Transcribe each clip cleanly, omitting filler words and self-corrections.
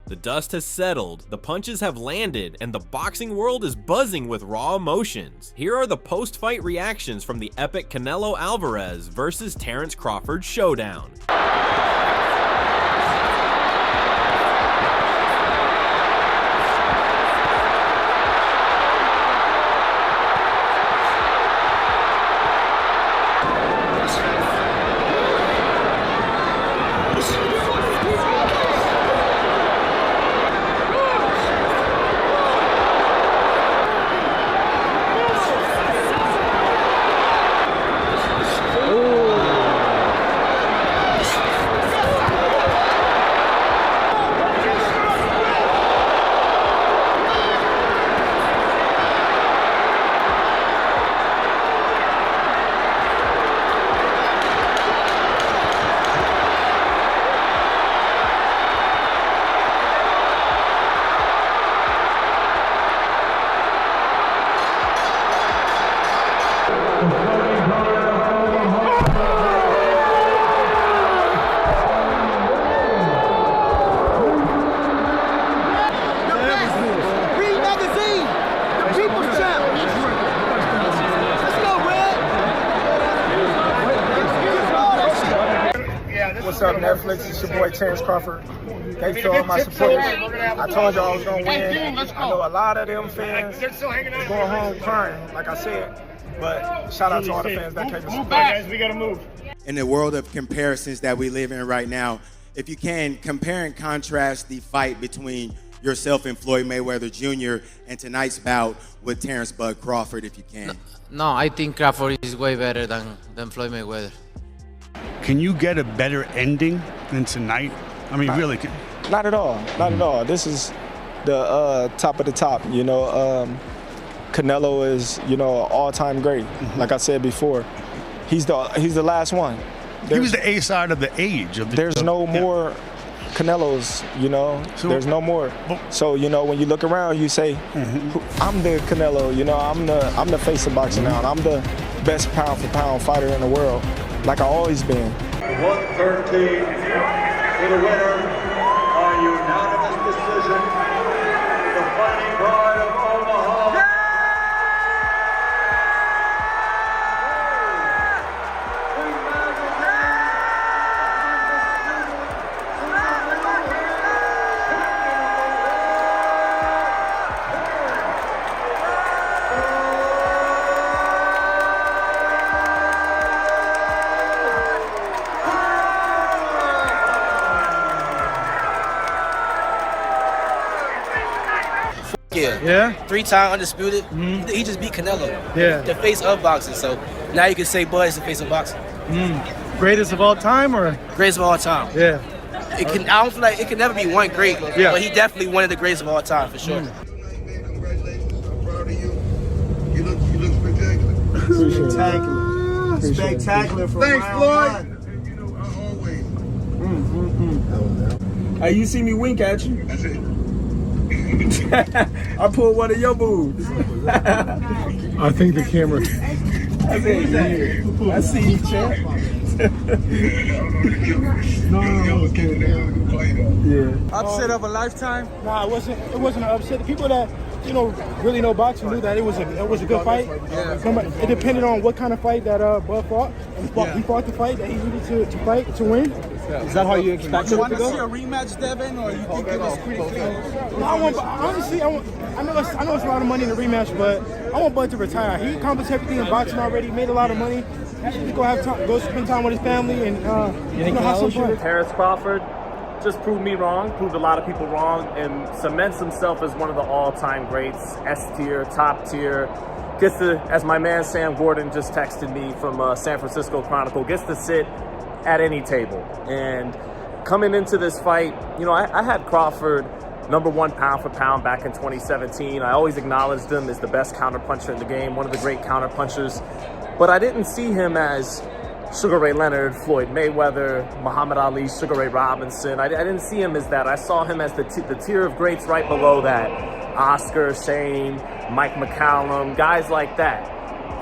The dust has settled, the punches have landed, and the boxing world is buzzing with raw emotions. Here are the post-fight reactions from the epic Canelo Alvarez versus Terence Crawford showdown. What's up, Netflix? It's your boy Terence Crawford. Thanks to all my supporters. I told y'all I was gonna win. I know a lot of them fans is going home crying, like I said. But shout out to all the fans that came to support. Guys, we gotta move. In the world of comparisons that we live in right now, if you can, compare and contrast the fight between yourself and Floyd Mayweather Jr. and tonight's bout with Terence "Bud" Crawford, if you can. No, I think Crawford is way better than Floyd Mayweather. Can you get a better ending than tonight? I mean, really? Not at all. Not at all. This is the top of the top. You know, Canelo is, you know, an all-time great. Like I said before, he's the last one. He was the A-side of the age. There's no more Canelos, you know. There's no more. So, you know, when you look around, you say, I'm the Canelo. You know, I'm the face of boxing now. And I'm the best pound-for-pound fighter in the world, like I always been. 113 for the winner by unanimous decision, the Fighting Pride of Omaha. Yeah. 3-time undisputed. He just beat Canelo. Yeah. The face of boxing. So now you can say Bud is the face of boxing. Greatest of all time, or? Greatest of all time. Yeah. I don't feel like it can never be one great, but he definitely one of the greatest of all time for sure. Congratulations. I'm proud of you. You look spectacular. Spectacular for Thanks, round Floyd. You know, I always. Hey, you see me wink at you. That's it. I pulled one of your moves. I think the camera. I see you, champ. Upset of a lifetime? Nah, it wasn't an upset. The people that really know boxing knew that it was a good fight. Yeah. It depended on what kind of fight that Bud fought. And he fought the fight that he needed to fight to win. Is that how you expected it to go? You want to see a rematch, Devin, or you think it was pretty close? Honestly, I know it's a lot of money in the rematch, but I want Bud to retire. He accomplished everything in boxing already. He made a lot of money. He should go spend time with his family and have some fun. Terence Crawford just proved me wrong, proved a lot of people wrong, and cements himself as one of the all-time greats, S-tier, top tier. Gets to, as my man Sam Gordon just texted me from San Francisco Chronicle, gets to sit at any table. And coming into this fight, I had Crawford #1 pound for pound back in 2017. I always acknowledged him as the best counterpuncher in the game, one of the great counterpunchers. But I didn't see him as Sugar Ray Leonard, Floyd Mayweather, Muhammad Ali, Sugar Ray Robinson. I didn't see him as that. I saw him as the tier of greats right below that. Oscar, Shane, Mike McCallum, guys like that.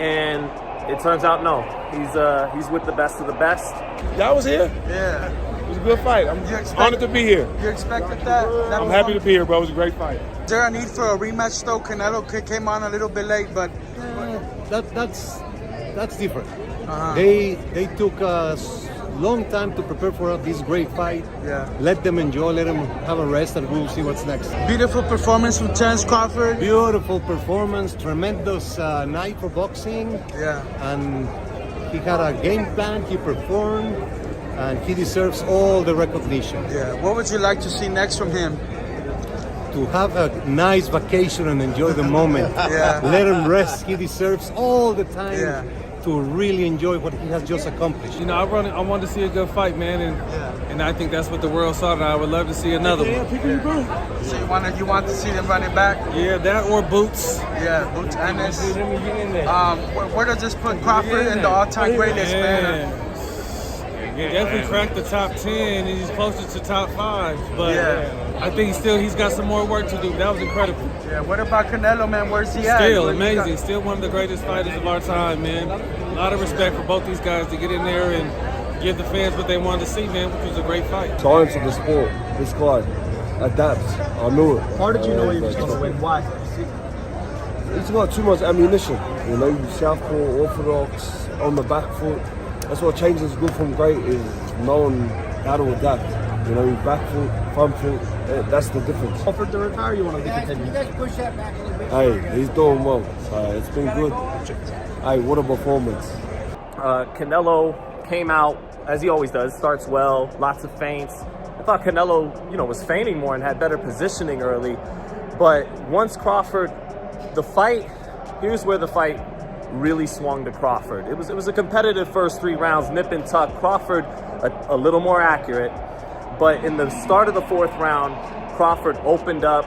And it turns out, no, he's with the best of the best. Y'all was here? Yeah. It was a good fight. I'm honored to be here. You expected that? I'm happy to be here, bro. It was a great fight. Is there a need for a rematch though? Canelo came on a little bit late, but that's different. They took a long time to prepare for this great fight. Yeah. Let them enjoy, let them have a rest, and we'll see what's next. Beautiful performance from Terence Crawford. Beautiful performance, tremendous night for boxing. Yeah. And he had a game plan, he performed, and he deserves all the recognition. Yeah. What would you like to see next from him? To have a nice vacation and enjoy the moment. Yeah. Let him rest. He deserves all the time. Yeah. To really enjoy what he has just accomplished. You know, I wanted to see a good fight, man, and I think that's what the world saw, and I would love to see another one. So you want to see them run it back? Yeah, that or Boots. Yeah, Boots Ennis. Where does this put Crawford in the all-time greatest, man? He definitely cracked the top 10, and he's closer to top 5, but I think he's got some more work to do. That was incredible. Yeah, what about Canelo, man? Where's he at? Still amazing. Still one of the greatest fighters of our time, man. A lot of respect for both these guys to get in there and give the fans what they wanted to see, man, which was a great fight. Science of the sport. This guy adapts. I knew it. How did you know he was going to win? Why? He's got too much ammunition. You know, southpaw, orthodox, on the back foot. That's what changes good from great is knowing how to adapt. You know, back foot, front foot, that's the difference. Offered to retire, you want to continue? You guys push that back a little bit. Hey, he's doing well. It's been good. Hey, what a performance. Canelo came out, as he always does, starts well, lots of feints. I thought Canelo, was feigning more and had better positioning early. But once Crawford, here's where the fight really swung to Crawford. It was a competitive first 3 rounds, nip and tuck. Crawford a little more accurate, but in the start of the 4th round, Crawford opened up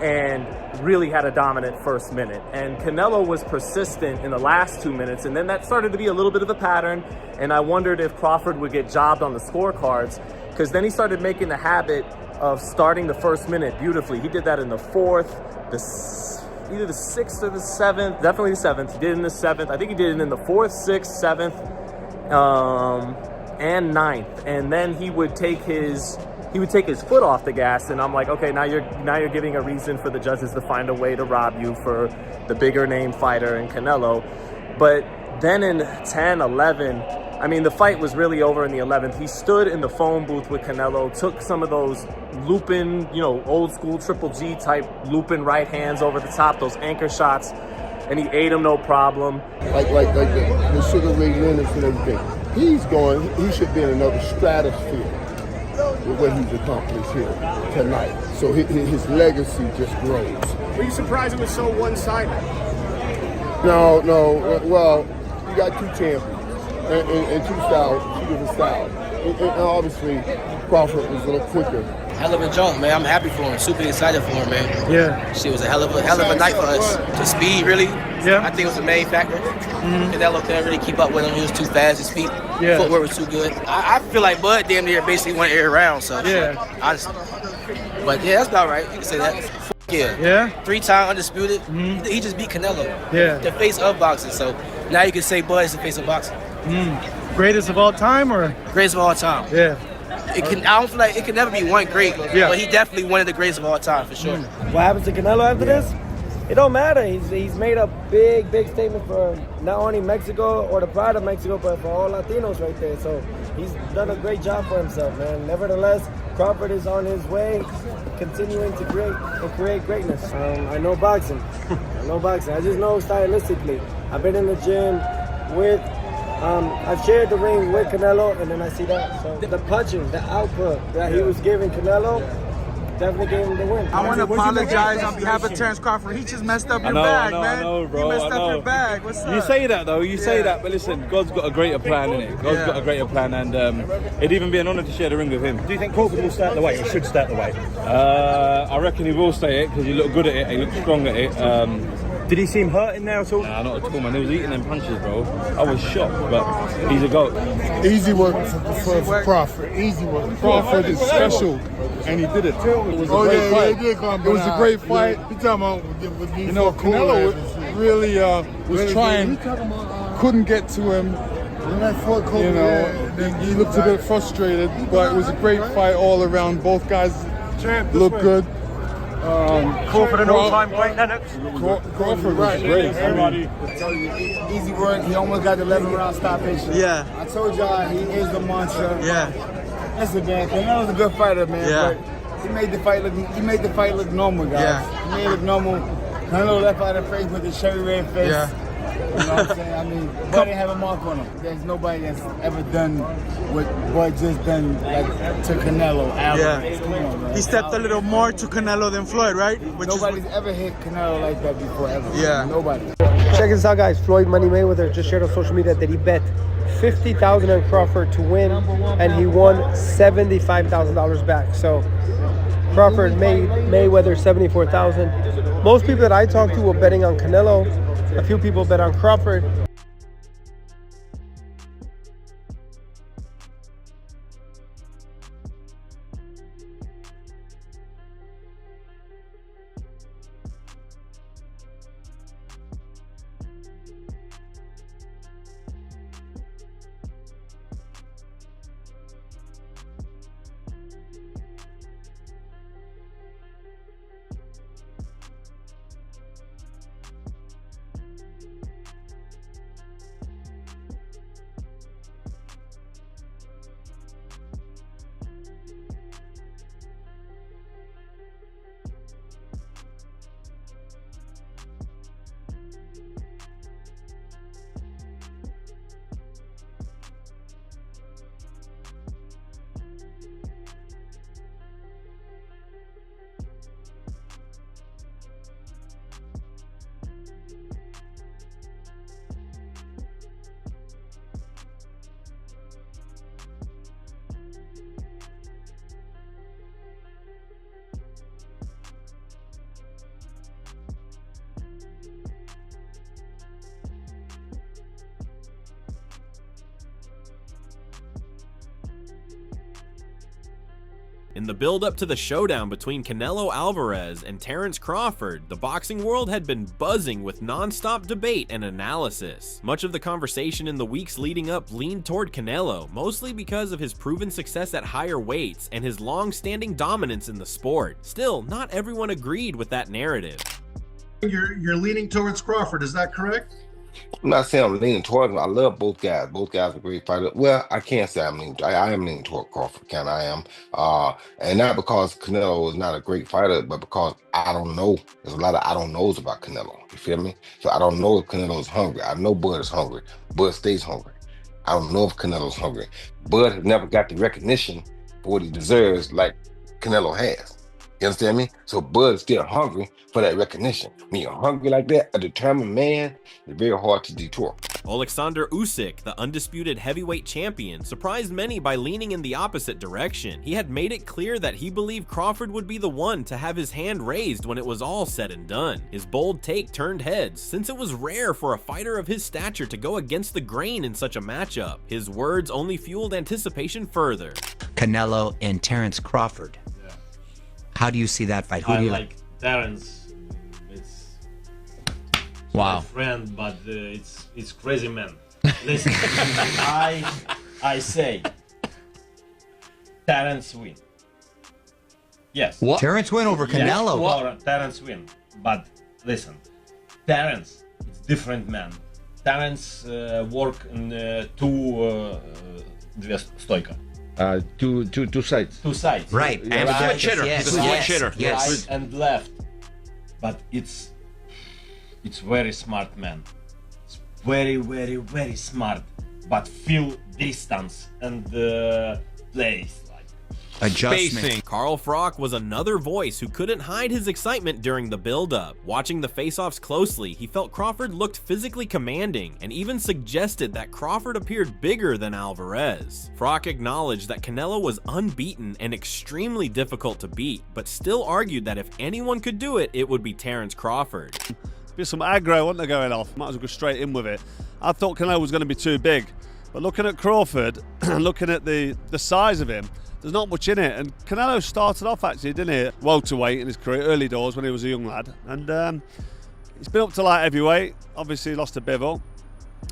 and really had a dominant first minute. And Canelo was persistent in the last 2 minutes, and then that started to be a little bit of a pattern, and I wondered if Crawford would get jobbed on the scorecards, because then he started making the habit of starting the first minute beautifully. He did that in the 4th, either the 6th or the 7th, definitely the 7th. He did it in the 7th. I think he did it in the 4th, 6th, 7th, and 9th. And then he would take his foot off the gas, and I'm like, okay, now you're giving a reason for the judges to find a way to rob you for the bigger name fighter in Canelo. But then in 10, 11, I mean, the fight was really over in the 11th. He stood in the phone booth with Canelo, took some of those looping, old school Triple G type looping right hands over the top, those anchor shots, and he ate them no problem. Like the Sugar Ray Leonard and everything. He should be in another stratosphere with what he's accomplished here tonight. So his legacy just grows. Were you surprised it was so one-sided? No. Well, you got 2 champions. And 2 different styles. And obviously, Crawford was a little quicker. Hell of a jump, man. I'm happy for him. Super excited for him, man. Yeah. Shit was a hell of a night for us. The speed, really. Yeah. I think it was the main factor. Canelo couldn't really keep up with him. He was too fast. His feet, footwork was too good. I feel like Bud damn near basically won every round. So honestly. But yeah, that's about right. You can say that. Yeah. 3-time undisputed. He just beat Canelo. Yeah. The face of boxing. So now you can say Bud is the face of boxing. Greatest of all time, or? Greatest of all time. Yeah. I don't feel like it can never be one great, but he definitely one of the greatest of all time for sure. What happens to Canelo after this? It don't matter. He's made a big statement for not only Mexico or the pride of Mexico, but for all Latinos right there. So he's done a great job for himself, man. Nevertheless, Crawford is on his way, continuing to create greatness. I know boxing. I just know stylistically. I've been in the gym with. I've shared the ring with Canelo, and then I see that. So the punching, the output that he was giving Canelo, definitely gave him the win. I want to apologize on behalf of Terence Crawford. He just messed up your bag, man. I know, bro. He messed up your bag. What's up? You say that, though. You say that, but listen, God's got a greater plan, innit? God's got a greater plan, and it'd even be an honour to share the ring with him. Do you think Crawford will start the weight, or should start the weight? I reckon he will stay it, because he looked good at it, he looked strong at it. Did he seem hurt in there at all? Nah, not at all, man. He was eating them punches, bro. I was shocked, but he's a GOAT. Easy work for Crawford. Easy work. Crawford is special, and he did it. It was a great fight. It was a great fight. Canelo really was trying, couldn't get to him. He looked a bit frustrated, but it was a great fight all around. Both guys looked good. Crawford an all-time great, Lennox. Crawford was great. Easy work. He almost got the 11-round stoppage. Yeah. I told y'all he is the monster. Yeah. Listen, man, Canelo's a good fighter, man. Yeah. But he made the fight look normal, guys. Yeah. He made it look normal. Canelo left out of the face with his cherry red face. Yeah. You know what I'm saying? I mean, Bud didn't have a mark on him. There's nobody that's ever done what Bud just done to Canelo. Alvarez. Come on, man. He stepped a little more to Canelo than Floyd, right? Nobody's ever hit Canelo like that before, ever. Yeah. Nobody. Check this out, guys. Floyd Money Mayweather just shared on social media that he bet $50,000 on Crawford to win, and he won $75,000 back. So Crawford made Mayweather $74,000. Most people that I talked to were betting on Canelo. A few people bet on Crawford. In the build-up to the showdown between Canelo Alvarez and Terence Crawford, the boxing world had been buzzing with non-stop debate and analysis. Much of the conversation in the weeks leading up leaned toward Canelo, mostly because of his proven success at higher weights and his long-standing dominance in the sport. Still, not everyone agreed with that narrative. You're leaning towards Crawford, is that correct? I'm not saying I'm leaning towards him. I love both guys. Both guys are great fighters. Well, I can't say I'm leaning. I am leaning toward Crawford. I am. And not because Canelo is not a great fighter, but because I don't know. There's a lot of I don't knows about Canelo. You feel me? So I don't know if Canelo is hungry. I know Bud is hungry. Bud stays hungry. I don't know if Canelo's hungry. Bud has never got the recognition for what he deserves like Canelo has. You understand me? So Bud's still hungry for that recognition. When you're hungry like that, a determined man, it's very hard to detour. Alexander Usyk, the undisputed heavyweight champion, surprised many by leaning in the opposite direction. He had made it clear that he believed Crawford would be the one to have his hand raised when it was all said and done. His bold take turned heads, since it was rare for a fighter of his stature to go against the grain in such a matchup. His words only fueled anticipation further. Canelo and Terence Crawford. How do you see that fight? Who I do you like Terence. It's wow. My friend, but it's crazy man. Listen, I say Terence win. Yes. What? Terence win over Canelo. Yes, Terence win. But listen, Terence is different man. Terence work in две стойка. Two sides. Two sides. Right. And switch hitter. Yes. He's a switch hitter. Yes. Right and left. But it's very smart man. It's very smart. But feel distance and place. Adjustment. Carl Froch was another voice who couldn't hide his excitement during the build-up. Watching the face-offs closely, he felt Crawford looked physically commanding and even suggested that Crawford appeared bigger than Alvarez. Froch acknowledged that Canelo was unbeaten and extremely difficult to beat, but still argued that if anyone could do it, it would be Terence Crawford. Bit some aggro, wasn't there, going off? Might as well go straight in with it. I thought Canelo was going to be too big, but looking at Crawford, looking at the size of him, there's not much in it. And Canelo started off actually, didn't he, welterweight in his career, early doors when he was a young lad. And he's been up to light heavyweight. Obviously he lost to Bivol.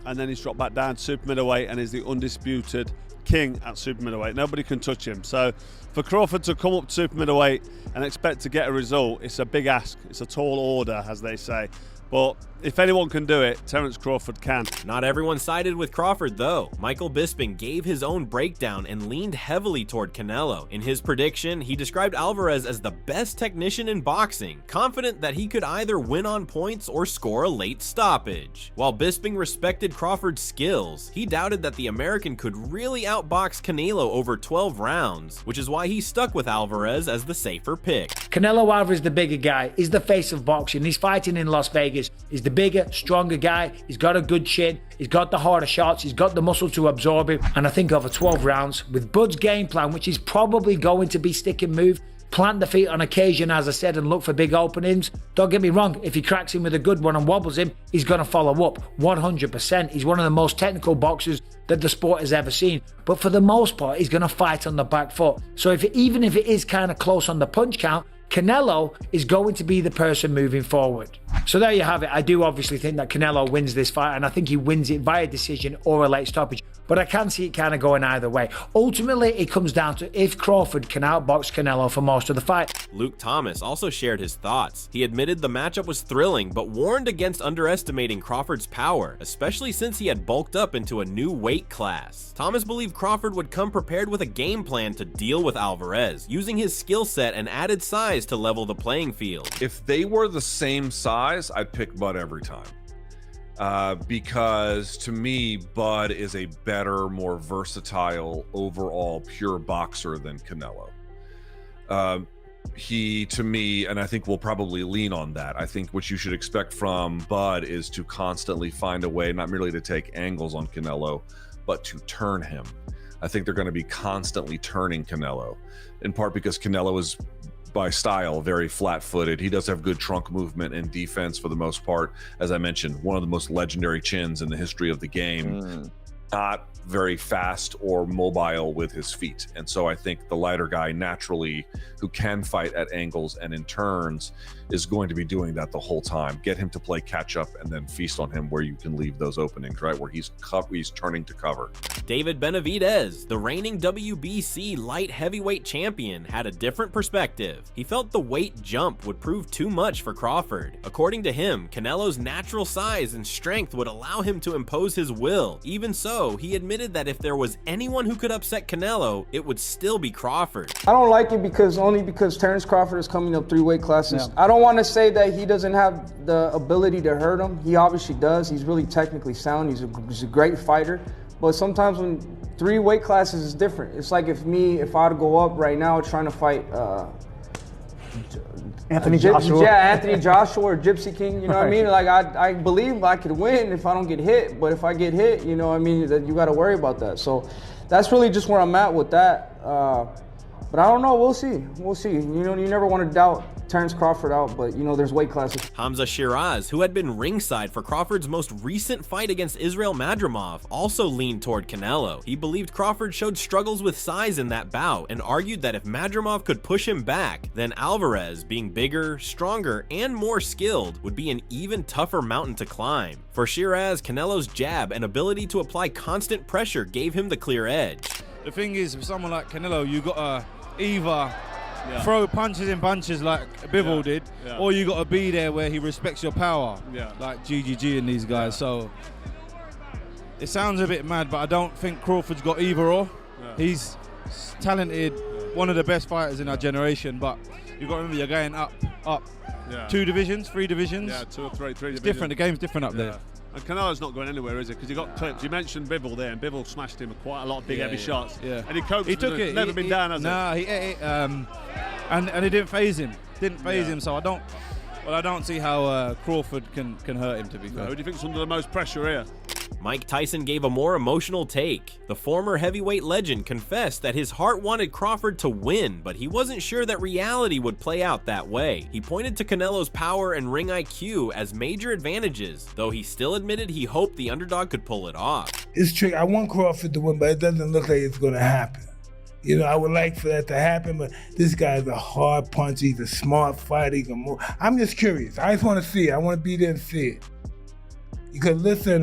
And then he's dropped back down to super middleweight and is the undisputed king at super middleweight. Nobody can touch him. So for Crawford to come up to super middleweight and expect to get a result, it's a big ask. It's a tall order, as they say. But if anyone can do it, Terence Crawford can. Not everyone sided with Crawford though. Michael Bisping gave his own breakdown and leaned heavily toward Canelo. In his prediction, he described Alvarez as the best technician in boxing, confident that he could either win on points or score a late stoppage. While Bisping respected Crawford's skills, he doubted that the American could really outbox Canelo over 12 rounds, which is why he stuck with Alvarez as the safer pick. Canelo Alvarez is the bigger guy. He's the face of boxing. He's fighting in Las Vegas. He's the bigger, stronger guy. He's got a good chin. He's got the harder shots. He's got the muscle to absorb it. And I think over 12 rounds, with Bud's game plan, which is probably going to be stick and move, plant the feet on occasion, as I said, and look for big openings. Don't get me wrong, if he cracks him with a good one and wobbles him, he's going to follow up 100%. He's one of the most technical boxers that the sport has ever seen. But for the most part, he's going to fight on the back foot. So even if it is kind of close on the punch count, Canelo is going to be the person moving forward. So there you have it. I do obviously think that Canelo wins this fight, and I think he wins it via decision or a late stoppage. But I can see it kind of going either way. Ultimately, it comes down to if Crawford can outbox Canelo for most of the fight. Luke Thomas also shared his thoughts. He admitted the matchup was thrilling, but warned against underestimating Crawford's power, especially since he had bulked up into a new weight class. Thomas believed Crawford would come prepared with a game plan to deal with Alvarez, using his skill set and added size to level the playing field. If they were the same size, I'd pick Bud every time. Because to me, Bud is a better, more versatile, overall pure boxer than Canelo. He, to me, and I think we'll probably lean on that, I think what you should expect from Bud is to constantly find a way, not merely to take angles on Canelo, but to turn him. I think they're going to be constantly turning Canelo, in part because Canelo is, by style, very flat-footed. He does have good trunk movement and defense for the most part. As I mentioned, one of the most legendary chins in the history of the game. Not very fast or mobile with his feet. And so I think the lighter guy naturally, who can fight at angles and in turns, is going to be doing that the whole time. Get him to play catch up and then feast on him where you can leave those openings, right? Where he's turning to cover. David Benavidez, the reigning WBC light heavyweight champion, had a different perspective. He felt the weight jump would prove too much for Crawford. According to him, Canelo's natural size and strength would allow him to impose his will. Even so, he admitted that if there was anyone who could upset Canelo, it would still be Crawford. I don't like it only because Terence Crawford is coming up 3 weight classes. Yeah. I don't want to say that he doesn't have the ability to hurt him. He obviously does. He's really technically sound. He's a great fighter. But sometimes when 3 weight classes is different. It's like if I'd go up right now trying to fight Anthony Joshua. Yeah, Anthony Joshua or Gypsy King, you know what I mean? Like, I believe I could win if I don't get hit, but if I get hit, you know what I mean, that you got to worry about that. So that's really just where I'm at with that. But I don't know, we'll see. We'll see. You know, you never want to doubt Terence Crawford out, but you know, there's weight classes. Hamza Shiraz, who had been ringside for Crawford's most recent fight against Israel Madrimov, also leaned toward Canelo. He believed Crawford showed struggles with size in that bout and argued that if Madrimov could push him back, then Alvarez, being bigger, stronger, and more skilled, would be an even tougher mountain to climb. For Shiraz, Canelo's jab and ability to apply constant pressure gave him the clear edge. The thing is, with someone like Canelo, you gotta either throw punches in bunches like Bivol did, or you got to be there where he respects your power, like GGG and these guys. So it sounds a bit mad, but I don't think Crawford's got either or. He's talented, one of the best fighters in our generation, but you've got to remember you're going up. 2 divisions, 3 divisions. Yeah, 2 or 3 divisions. It's different, the game's different up there. And Canelo's not going anywhere, is it? Because he got clipped. You mentioned Bivol there, and Bivol smashed him with quite a lot of big heavy shots. Yeah. And he coped. He took it. Never been down, has Nah, he ate it, and it didn't phase him. So I don't see how Crawford can hurt him, to be fair. Who do you think's under the most pressure here? Mike Tyson gave a more emotional take. The former heavyweight legend confessed that his heart wanted Crawford to win, but he wasn't sure that reality would play out that way. He pointed to Canelo's power and ring IQ as major advantages, though he still admitted he hoped the underdog could pull it off. It's tricky. I want Crawford to win, but it doesn't look like it's going to happen. You know, I would like for that to happen, but this guy's a hard puncher. He's a smart fighter. He can move. I'm just curious. I just want to see it. I want to be there and see it. Because listen,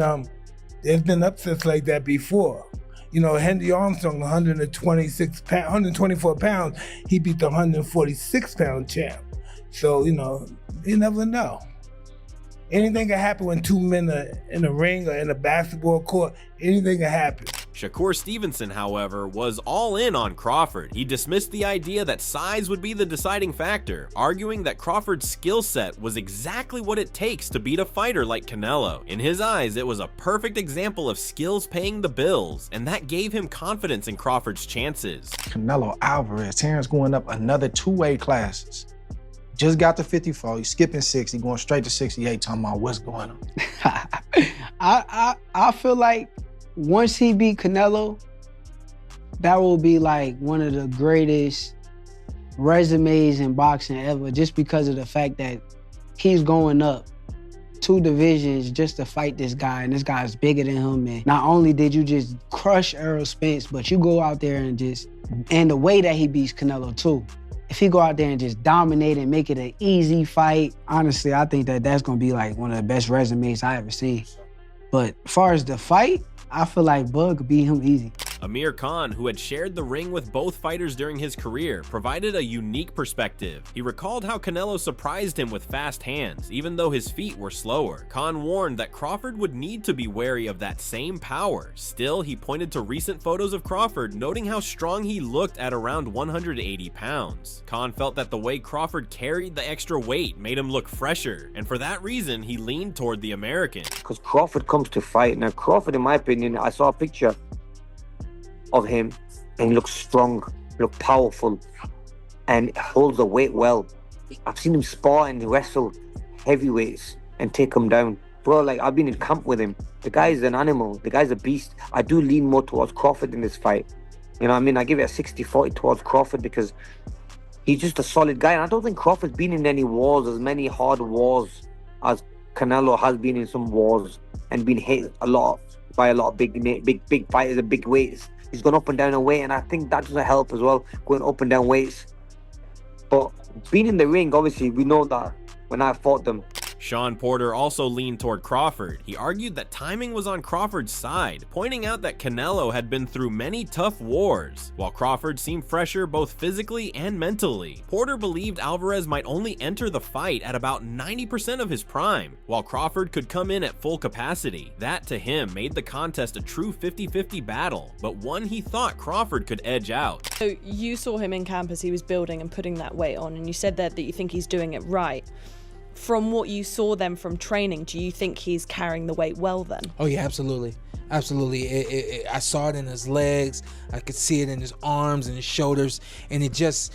there's been upsets like that before. You know, Henry Armstrong, 124 pounds, he beat the 146-pound champ. So, you know, you never know. Anything can happen when two men are in a ring or in a basketball court. Anything can happen. Shakur Stevenson, however, was all in on Crawford. He dismissed the idea that size would be the deciding factor, arguing that Crawford's skill set was exactly what it takes to beat a fighter like Canelo. In his eyes, it was a perfect example of skills paying the bills, and that gave him confidence in Crawford's chances. Canelo Alvarez, Terence going up another 2 weight classes. Just got to 54, he's skipping 60, going straight to 68, talking about what's going on. I feel like once he beat Canelo, that will be like one of the greatest resumes in boxing ever, just because of the fact that he's going up 2 divisions just to fight this guy, and this guy's bigger than him. And not only did you just crush Errol Spence, but you go out there and and the way that he beats Canelo too. If he go out there and just dominate and make it an easy fight, honestly, I think that that's gonna be like one of the best resumes I ever seen. But as far as the fight, I feel like Bud could beat him easy. Amir Khan, who had shared the ring with both fighters during his career, provided a unique perspective. He recalled how Canelo surprised him with fast hands, even though his feet were slower. Khan warned that Crawford would need to be wary of that same power. Still, he pointed to recent photos of Crawford, noting how strong he looked at around 180 pounds. Khan felt that the way Crawford carried the extra weight made him look fresher, and for that reason, he leaned toward the American. Because Crawford comes to fight. Now, Crawford, in my opinion, I saw a picture of him, and he looks strong, look powerful, and holds the weight well. I've seen him spar and wrestle heavyweights and take them down. Bro, like, I've been in camp with him. The guy's an animal. The guy's a beast. I do lean more towards Crawford in this fight. You know what I mean? I give it a 60-40 towards Crawford because he's just a solid guy. And I don't think Crawford's been in any wars, as many hard wars as Canelo has been in some wars and been hit a lot by a lot of big fighters and big weights. He's gone up and down in weight, and I think that doesn't help as well, going up and down weights. But being in the ring, obviously, we know that when I fought them. Sean Porter also leaned toward Crawford. He argued that timing was on Crawford's side, pointing out that Canelo had been through many tough wars, while Crawford seemed fresher both physically and mentally. Porter believed Alvarez might only enter the fight at about 90% of his prime, while Crawford could come in at full capacity. That, to him, made the contest a true 50-50 battle, but one he thought Crawford could edge out. So you saw him in camp as he was building and putting that weight on, and you said that you think he's doing it right. From what you saw then from training, do you think he's carrying the weight well then? Oh yeah, absolutely. Absolutely. I saw it in his legs. I could see it in his arms and his shoulders. And it's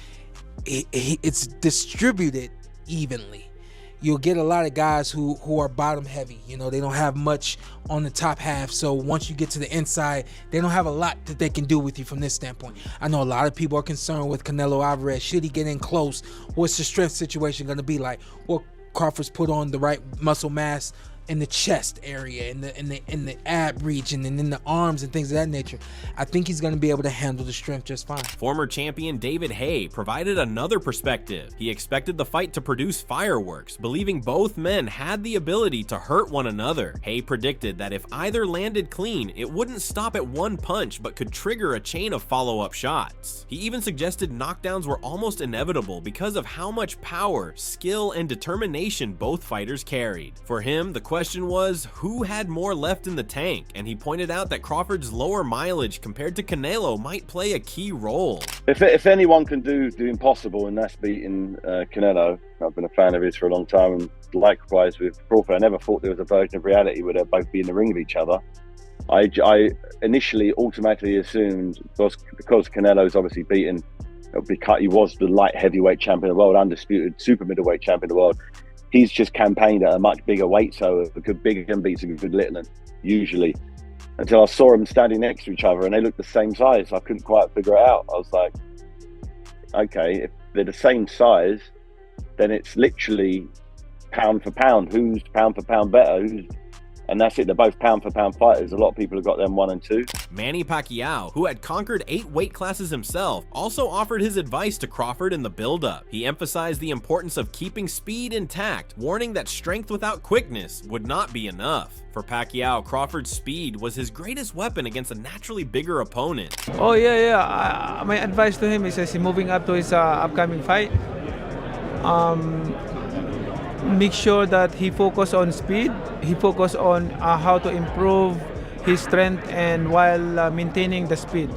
distributed evenly. You'll get a lot of guys who are bottom heavy. You know, they don't have much on the top half. So once you get to the inside, they don't have a lot that they can do with you from this standpoint. I know a lot of people are concerned with Canelo Alvarez. Should he get in close? What's the strength situation going to be like? Well, Crawford's put on the right muscle mass in the chest area, in the ab region, and in the arms and things of that nature. I think he's going to be able to handle the strength just fine. Former champion David Haye provided another perspective. He expected the fight to produce fireworks, believing both men had the ability to hurt one another. Haye predicted that if either landed clean, it wouldn't stop at one punch but could trigger a chain of follow-up shots. He even suggested knockdowns were almost inevitable because of how much power, skill, and determination both fighters carried. For him, the question was, who had more left in the tank? And he pointed out that Crawford's lower mileage compared to Canelo might play a key role. If anyone can do the impossible, and that's beating Canelo, I've been a fan of his for a long time, and likewise with Crawford, I never thought there was a version of reality where they'd both be in the ring with each other. I initially automatically assumed, because Canelo's obviously beaten, he was the light heavyweight champion of the world, undisputed super middleweight champion of the world. He's just campaigned at a much bigger weight, so a good big gun beats a good little one, usually. Until I saw them standing next to each other and they looked the same size. I couldn't quite figure it out. I was like, okay, if they're the same size, then it's literally pound for pound. Who's pound for pound better? And that's it. They're both pound for pound fighters. A lot of people have got them 1 and 2. Manny Pacquiao, who had conquered 8 weight classes himself, also offered his advice to Crawford in the build-up. He emphasized the importance of keeping speed intact, warning that strength without quickness would not be enough. For Pacquiao, Crawford's speed was his greatest weapon against a naturally bigger opponent. Oh yeah. My advice to him is as he's moving up to his upcoming fight, make sure that he focus on speed. He focus on how to improve his strength and while maintaining the speed.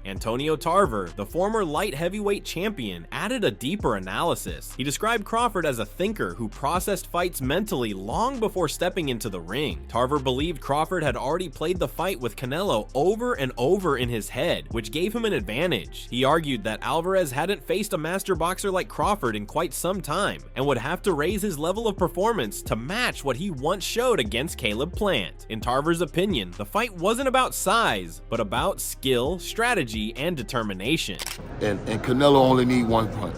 Antonio Tarver, the former light heavyweight champion, added a deeper analysis. He described Crawford as a thinker who processed fights mentally long before stepping into the ring. Tarver believed Crawford had already played the fight with Canelo over and over in his head, which gave him an advantage. He argued that Alvarez hadn't faced a master boxer like Crawford in quite some time, and would have to raise his level of performance to match what he once showed against Caleb Plant. In Tarver's opinion, the fight wasn't about size, but about skill, strategy, and determination. And Canelo only need one punch.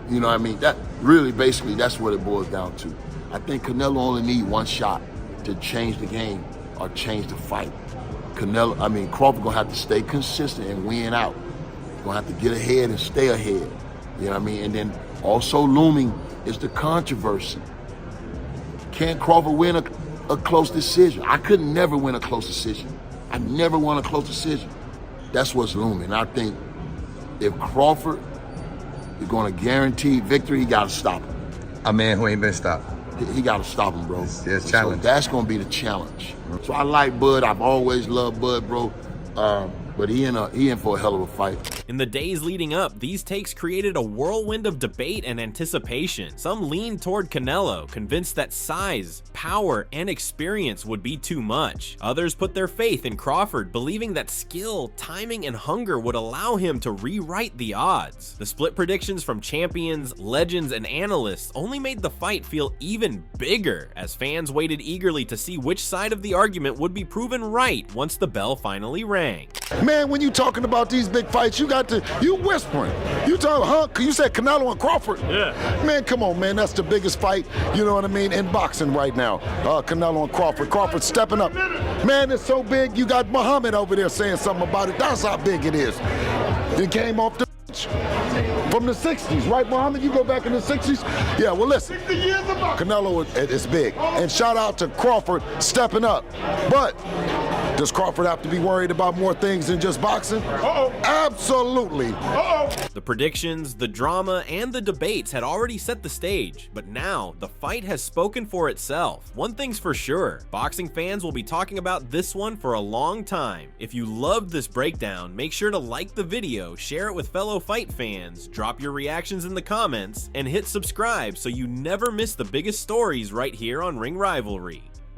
You know what I mean? That really, basically, that's what it boils down to. I think Canelo only need one shot to change the game or change the fight. Crawford gonna have to stay consistent and win out. Gonna have to get ahead and stay ahead. You know what I mean? And then also looming is the controversy. Can Crawford win a close decision? I could never win a close decision. I never won a close decision. That's what's looming. I think if Crawford is going to guarantee victory, he got to stop him. A man who ain't been stopped. He got to stop him, bro. It's a challenge. So that's going to be the challenge. So I like Bud. I've always loved Bud, bro. But he in for a hell of a fight. In the days leading up, these takes created a whirlwind of debate and anticipation. Some leaned toward Canelo, convinced that size, power, and experience would be too much. Others put their faith in Crawford, believing that skill, timing, and hunger would allow him to rewrite the odds. The split predictions from champions, legends, and analysts only made the fight feel even bigger, as fans waited eagerly to see which side of the argument would be proven right once the bell finally rang. Man, when you talking about these big fights, you whispering. You talking, you said Canelo and Crawford? Yeah. Man, come on, man, that's the biggest fight, you know what I mean, in boxing right now. Canelo and Crawford. Crawford stepping up. Man, it's so big, you got Muhammad over there saying something about it. That's how big it is. It came off the from the 60s, right, Muhammad? You go back in the 60s? Yeah, well, listen. 60 years of boxing. Canelo is big. And shout out to Crawford stepping up. But does Crawford have to be worried about more things than just boxing? Absolutely. The predictions, the drama, and the debates had already set the stage, but now the fight has spoken for itself. One thing's for sure, boxing fans will be talking about this one for a long time. If you loved this breakdown, make sure to like the video, share it with fellow fight fans, drop your reactions in the comments, and hit subscribe so you never miss the biggest stories right here on Ring Rivalry.